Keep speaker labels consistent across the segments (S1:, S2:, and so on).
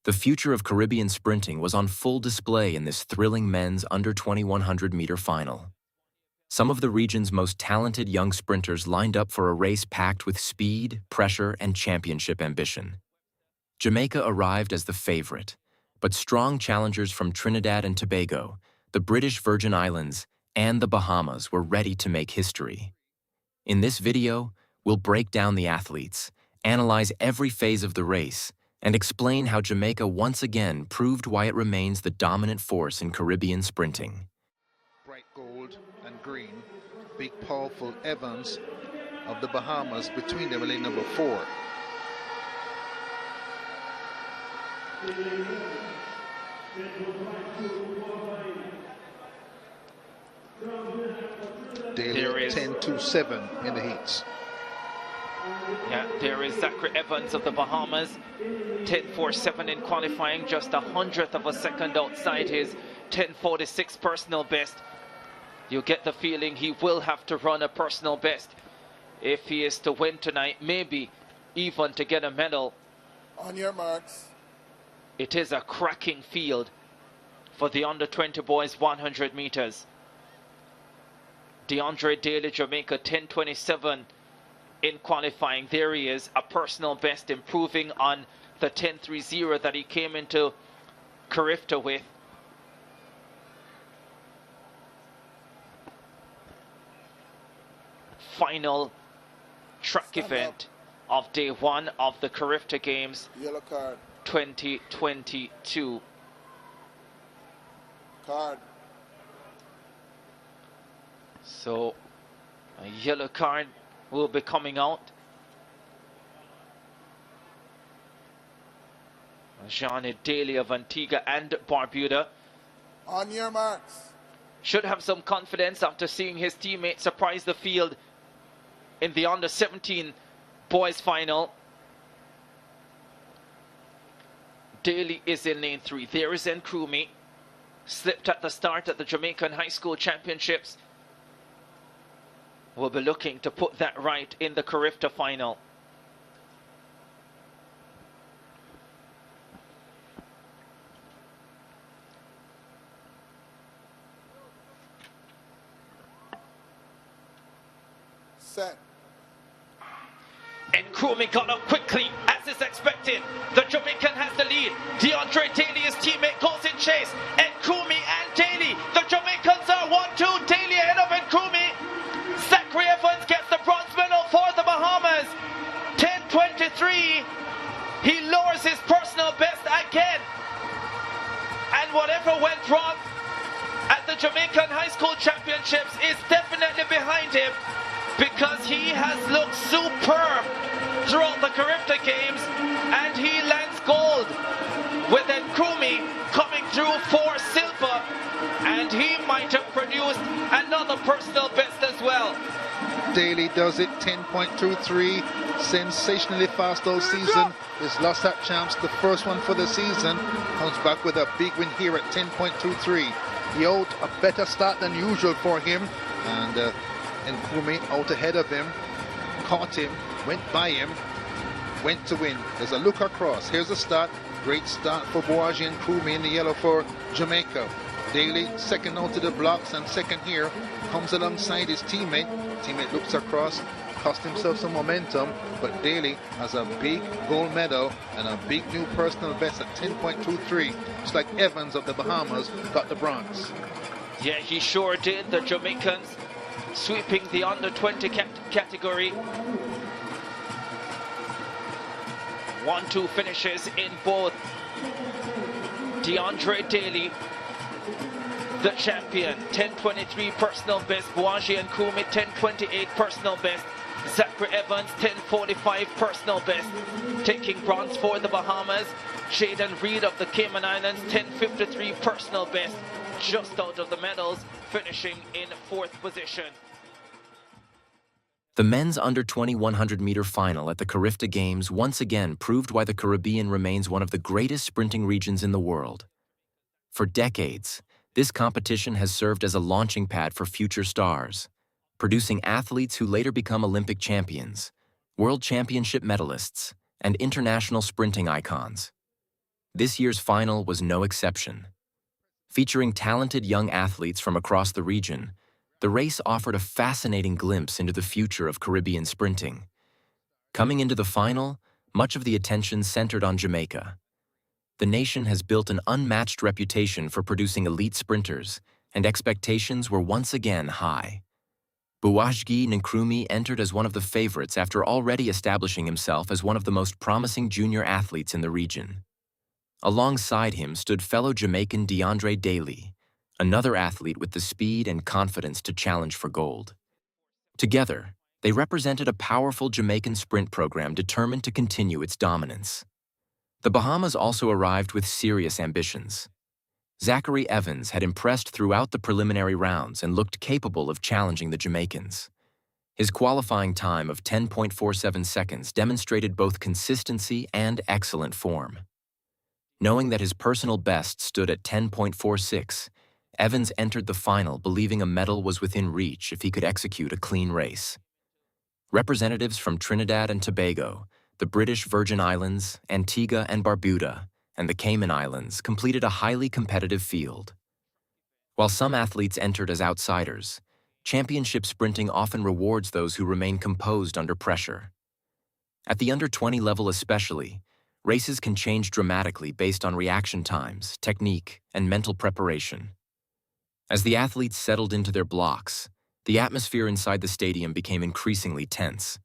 S1: The future of Caribbean sprinting was on full display in this thrilling men's under 2100-meter final. Some of the region's most talented young sprinters lined up for a race packed with speed, pressure, and championship ambition. Jamaica arrived as the favorite, but strong challengers from Trinidad and Tobago, the British Virgin Islands, and the Bahamas were ready to make history. In this video, we'll break down the athletes, analyze every phase of the race, and explain how Jamaica once again proved why it remains the dominant force in Caribbean sprinting.
S2: Bright gold and green, big powerful Evans of the Bahamas between them in lane number 4. Daley 10.27 in the heats.
S3: Yeah, there is Zachary Evans of the Bahamas, 10.47 in qualifying, just 100th of a second outside his 10.46 personal best. You get the feeling he will have to run a personal best if he is to win tonight, maybe even to get a medal.
S4: On your marks.
S3: It is a cracking field for the under-20 boys 100 meters. DeAndre Daley, Jamaica, 10.27 in qualifying. There he is, a personal best, improving on the 10.30 that he came into CARIFTA with. Final track event of day 1 of the CARIFTA Games.
S4: Yellow card.
S3: 2022.
S4: Card.
S3: So a yellow card will be coming out. Bouwahjgie Daley of Antigua and Barbuda.
S4: On your marks.
S3: Should have some confidence after seeing his teammate surprise the field in the under 17 boys final. Daley is in lane 3. There is Nkrumie. Slipped at the start at the Jamaican High School Championships. We'll be looking to put that right in the CARIFTA final.
S4: Set.
S3: Nkrumie got up quickly, as is expected. The Jamaican has the lead. DeAndre Daley, his teammate, goes in chase. Nkrumie and Daley. The Jamaicans are 1-2. Daley ahead of Nkrumie. Zachary Evans gets the bronze medal for the Bahamas. 10.23. He lowers his personal best again. And whatever went wrong at the Jamaican High School Championships is definitely behind him, because he has looked superb throughout the CARIFTA Games, and he lands gold with Nkrumie coming through for silver, and he might have produced another personal best as well.
S2: Daley does it, 10.23, sensationally fast all season. His lost at champs, the first one for the season, comes back with a big win here at 10.23. He owed a better start than usual for him, and Nkrumie out ahead of him, caught him, went by him, went to win. There's a look across. Here's the start. Great start for Bouwahjgie Nkrumie in the yellow for Jamaica. Daley second out to the blocks, and second here, comes alongside his teammate. Teammate looks across, cost himself some momentum, but Daley has a big gold medal and a big new personal best at 10.23. Just like Evans of the Bahamas got the bronze.
S3: Yeah, he sure did. The Jamaicans sweeping the under 20 category. 1-2 finishes in both. DeAndre Daley, the champion, 10.23 personal best. Bouwahjgie Nkrumie, 10.28 personal best. Zachary Evans, 10.45 personal best. Taking bronze for the Bahamas. Jaden Reed of the Cayman Islands, 10.53 personal best. Just out of the medals, finishing in 4th position.
S1: The men's under 2100-meter final at the CARIFTA Games once again proved why the Caribbean remains one of the greatest sprinting regions in the world. For decades, this competition has served as a launching pad for future stars, producing athletes who later become Olympic champions, world championship medalists, and international sprinting icons. This year's final was no exception. Featuring talented young athletes from across the region, the race offered a fascinating glimpse into the future of Caribbean sprinting. Coming into the final, much of the attention centered on Jamaica. The nation has built an unmatched reputation for producing elite sprinters, and expectations were once again high. Bouwahjgie Nkrumie entered as one of the favorites after already establishing himself as one of the most promising junior athletes in the region. Alongside him stood fellow Jamaican DeAndre Daley, another athlete with the speed and confidence to challenge for gold. Together, they represented a powerful Jamaican sprint program determined to continue its dominance. The Bahamas also arrived with serious ambitions. Zachary Evans had impressed throughout the preliminary rounds and looked capable of challenging the Jamaicans. His qualifying time of 10.47 seconds demonstrated both consistency and excellent form. Knowing that his personal best stood at 10.46, Evans entered the final believing a medal was within reach if he could execute a clean race. Representatives from Trinidad and Tobago, the British Virgin Islands, Antigua and Barbuda, and the Cayman Islands completed a highly competitive field. While some athletes entered as outsiders, championship sprinting often rewards those who remain composed under pressure. At the under-20 level especially, races can change dramatically based on reaction times, technique, and mental preparation. As the athletes settled into their blocks, the atmosphere inside the stadium became increasingly tense.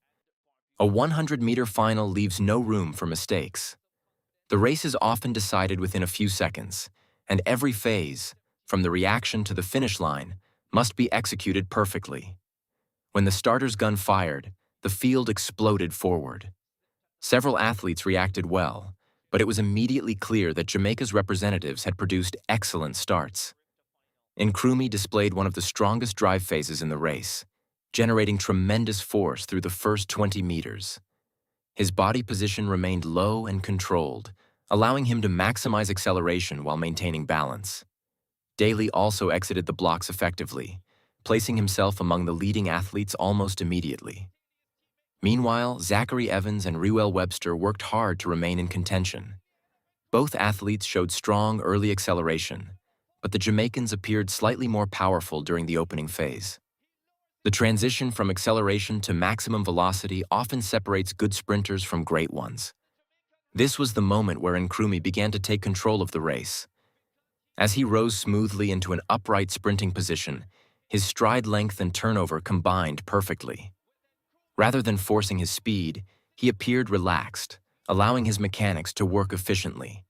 S1: A 100-meter final leaves no room for mistakes. The race is often decided within a few seconds, and every phase, from the reaction to the finish line, must be executed perfectly. When the starter's gun fired, the field exploded forward. Several athletes reacted well, but it was immediately clear that Jamaica's representatives had produced excellent starts. Nkrumie displayed one of the strongest drive phases in the race, generating tremendous force through the first 20 meters. His body position remained low and controlled, allowing him to maximize acceleration while maintaining balance. Daley also exited the blocks effectively, placing himself among the leading athletes almost immediately. Meanwhile, Zachary Evans and Reuel Webster worked hard to remain in contention. Both athletes showed strong early acceleration, but the Jamaicans appeared slightly more powerful during the opening phase. The transition from acceleration to maximum velocity often separates good sprinters from great ones. This was the moment where Nkrumie began to take control of the race. As he rose smoothly into an upright sprinting position, his stride length and turnover combined perfectly. Rather than forcing his speed, he appeared relaxed, allowing his mechanics to work efficiently.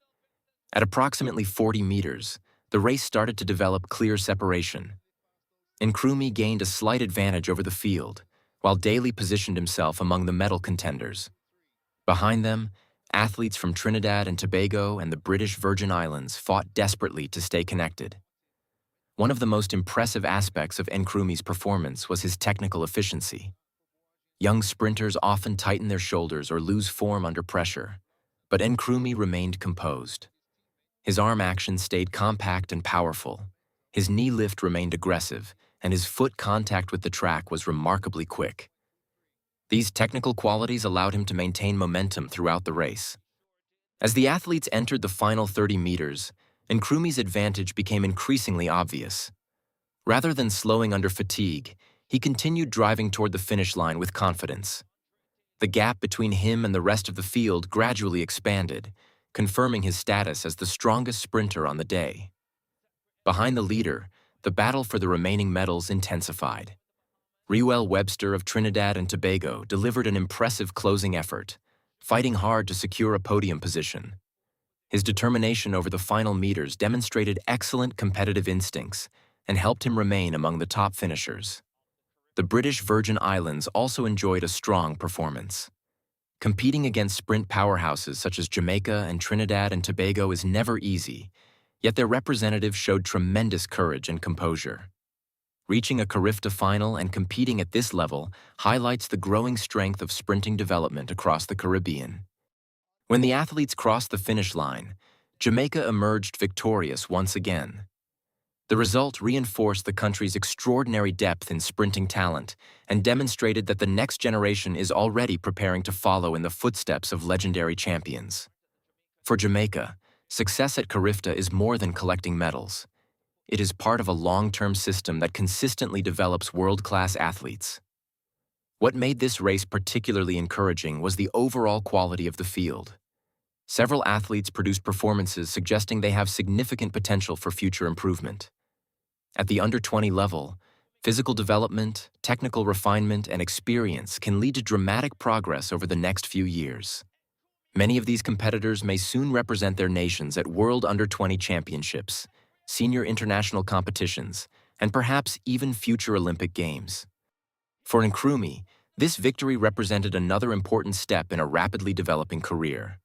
S1: At approximately 40 meters, the race started to develop clear separation. Nkrumie gained a slight advantage over the field, while Daley positioned himself among the medal contenders. Behind them, athletes from Trinidad and Tobago and the British Virgin Islands fought desperately to stay connected. One of the most impressive aspects of Nkrumie's performance was his technical efficiency. Young sprinters often tighten their shoulders or lose form under pressure, but Nkrumie remained composed. His arm action stayed compact and powerful. His knee lift remained aggressive, and his foot contact with the track was remarkably quick. These technical qualities allowed him to maintain momentum throughout the race. As the athletes entered the final 30 meters, Nkrumie's advantage became increasingly obvious. Rather than slowing under fatigue, he continued driving toward the finish line with confidence. The gap between him and the rest of the field gradually expanded, confirming his status as the strongest sprinter on the day. Behind the leader, the battle for the remaining medals intensified. Reuel Webster of Trinidad and Tobago delivered an impressive closing effort, fighting hard to secure a podium position. His determination over the final meters demonstrated excellent competitive instincts and helped him remain among the top finishers. The British Virgin Islands also enjoyed a strong performance. Competing against sprint powerhouses such as Jamaica and Trinidad and Tobago is never easy, yet their representatives showed tremendous courage and composure. Reaching a CARIFTA final and competing at this level highlights the growing strength of sprinting development across the Caribbean. When the athletes crossed the finish line, Jamaica emerged victorious once again. The result reinforced the country's extraordinary depth in sprinting talent and demonstrated that the next generation is already preparing to follow in the footsteps of legendary champions. For Jamaica, Success at CARIFTA is more than collecting medals. It is part of a long-term system that consistently develops world-class athletes. What made this race particularly encouraging was the overall quality of the field. Several athletes produced performances suggesting they have significant potential for future improvement. At the under-20 level, physical development, technical refinement, and experience can lead to dramatic progress over the next few years. Many of these competitors may soon represent their nations at World Under-20 Championships, senior international competitions, and perhaps even future Olympic Games. For Nkrumie, this victory represented another important step in a rapidly developing career.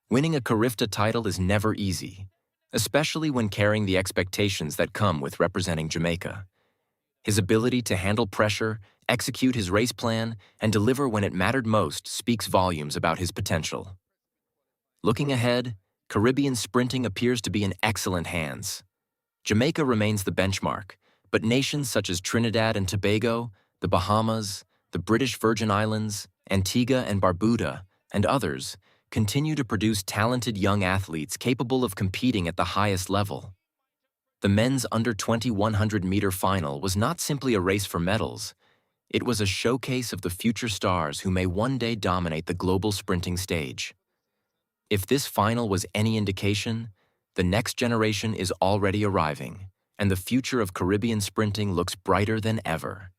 S1: Winning a CARIFTA title is never easy, especially when carrying the expectations that come with representing Jamaica. His ability to handle pressure, execute his race plan, and deliver when it mattered most speaks volumes about his potential. Looking ahead, Caribbean sprinting appears to be in excellent hands. Jamaica remains the benchmark, but nations such as Trinidad and Tobago, the Bahamas, the British Virgin Islands, Antigua and Barbuda, and others continue to produce talented young athletes capable of competing at the highest level. The men's under-20 100-meter final was not simply a race for medals. It was a showcase of the future stars who may one day dominate the global sprinting stage. If this final was any indication, the next generation is already arriving, and the future of Caribbean sprinting looks brighter than ever.